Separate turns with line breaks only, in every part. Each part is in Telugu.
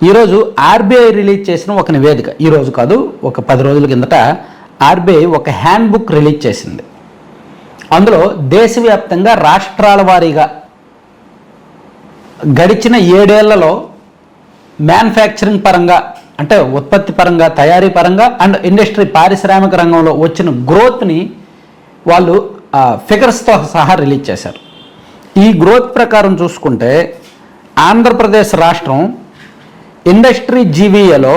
ఈరోజు ఆర్బీఐ రిలీజ్ చేసిన ఒక నివేదిక, ఈరోజు కాదు ఒక 10 రోజుల కిందట ఆర్బీఐ ఒక హ్యాండ్ బుక్ రిలీజ్ చేసింది. అందులో దేశవ్యాప్తంగా రాష్ట్రాల వారీగా గడిచిన 7 ఏళ్లలో మ్యానుఫ్యాక్చరింగ్ పరంగా అంటే ఉత్పత్తి పరంగా, తయారీ పరంగా అండ్ ఇండస్ట్రీ పారిశ్రామిక రంగంలో వచ్చిన గ్రోత్ని వాళ్ళు ఫిగర్స్తో సహా రిలీజ్ చేశారు. ఈ గ్రోత్ ప్రకారం చూసుకుంటే ఆంధ్రప్రదేశ్ రాష్ట్రం ఇండస్ట్రీ జీవీఏలో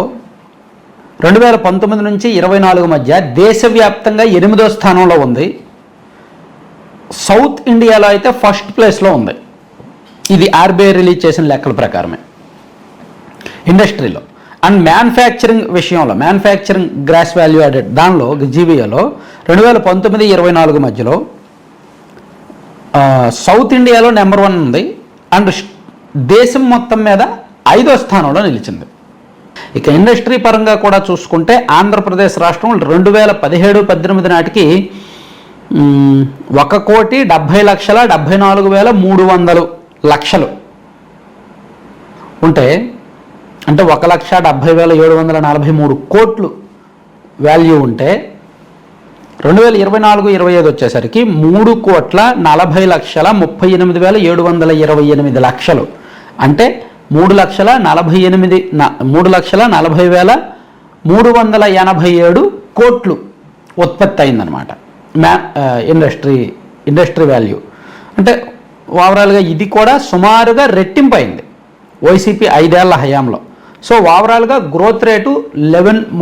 2019 నుంచి 24 మధ్య దేశవ్యాప్తంగా 8వ స్థానంలో ఉంది. సౌత్ ఇండియాలో అయితే ఫస్ట్ ప్లేస్లో ఉంది. ఇది ఆర్బీఐ రిలీజ్ చేసిన లెక్కల ప్రకారమే. ఇండస్ట్రీలో అండ్ మ్యానుఫ్యాక్చరింగ్ విషయంలో, మ్యానుఫ్యాక్చరింగ్ గ్రాస్ వాల్యూ యాడెడ్ దానిలో జీవీఏలో 2019-24 మధ్యలో సౌత్ ఇండియాలో నెంబర్ 1 ఉంది అండ్ దేశం మొత్తం మీద 5వ స్థానంలో నిలిచింది. ఇక ఇండస్ట్రీ పరంగా కూడా చూసుకుంటే ఆంధ్రప్రదేశ్ రాష్ట్రం 2017-18 నాటికి 1,70,74,300 ఉంటే, అంటే 1,70,743 కోట్లు వాల్యూ ఉంటే 2024-25 వచ్చేసరికి 3,40,38,728 అంటే 3,40,40,387 కోట్లు ఉత్పత్తి అయిందనమాట ఇండస్ట్రీ వాల్యూ. అంటే ఓవరాల్గా ఇది కూడా సుమారుగా రెట్టింపు అయింది వైసీపీ 5 ఏళ్ల హయాంలో. సో ఓవరాల్గా గ్రోత్ రేటు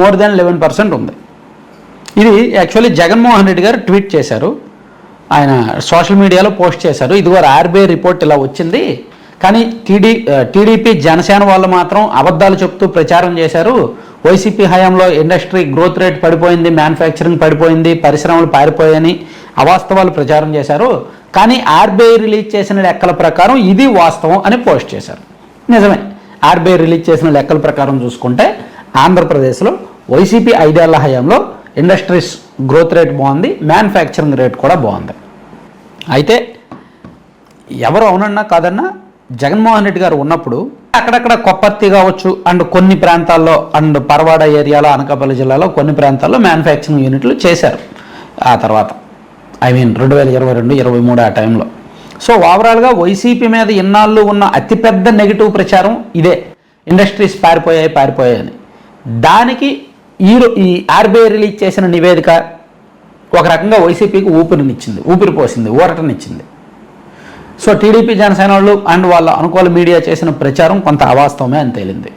మోర్ దెన్ 11% ఉంది. ఇది యాక్చువల్లీ జగన్మోహన్ రెడ్డి గారు ట్వీట్ చేశారు, ఆయన సోషల్ మీడియాలో పోస్ట్ చేశారు. ఇదివరకు ఆర్బీఐ రిపోర్ట్ ఇలా వచ్చింది, కానీ టీడీపీ జనసేన వాళ్ళు మాత్రం అబద్ధాలు చెప్తూ ప్రచారం చేశారు. వైసీపీ హయాంలో ఇండస్ట్రీ గ్రోత్ రేట్ పడిపోయింది, మ్యానుఫ్యాక్చరింగ్ పడిపోయింది, పరిశ్రమలు పారిపోయాయని అవాస్తవాలు ప్రచారం చేశారు. కానీ ఆర్బీఐ రిలీజ్ చేసిన లెక్కల ప్రకారం ఇది వాస్తవం అని పోస్ట్ చేశారు. నిజమే, ఆర్బీఐ రిలీజ్ చేసిన లెక్కల ప్రకారం చూసుకుంటే ఆంధ్రప్రదేశ్లో వైసీపీ 5 ఏళ్ల హయాంలో ఇండస్ట్రీస్ గ్రోత్ రేట్ బాగుంది, మ్యానుఫ్యాక్చరింగ్ రేట్ కూడా బాగుంది. అయితే ఎవరు అవునన్నా కాదన్నా జగన్మోహన్ రెడ్డి గారు ఉన్నప్పుడు అక్కడక్కడ కొప్పర్తి కావచ్చు అండ్ కొన్ని ప్రాంతాల్లో అండ్ పరవాడ ఏరియాలో, అనకాపల్లి జిల్లాలో కొన్ని ప్రాంతాల్లో మ్యానుఫ్యాక్చరింగ్ యూనిట్లు చేశారు. ఆ తర్వాత 2022-23 ఆ టైంలో. సో ఓవరాల్గా వైసీపీ మీద ఇన్నాళ్ళు ఉన్న అతిపెద్ద నెగిటివ్ ప్రచారం ఇదే, ఇండస్ట్రీస్ పారిపోయాయి అని. దానికి ఈ ఆర్బీఐ రిలీజ్ చేసిన నివేదిక ఒక రకంగా వైసీపీకి ఊపిరిపోసింది, ఊరటనిచ్చింది. సో టీడీపీ జనసేన వాళ్ళు అండ్ వాళ్ళ అనుకూల మీడియా చేసిన ప్రచారం కొంత అవాస్తవమే అని తేలింది.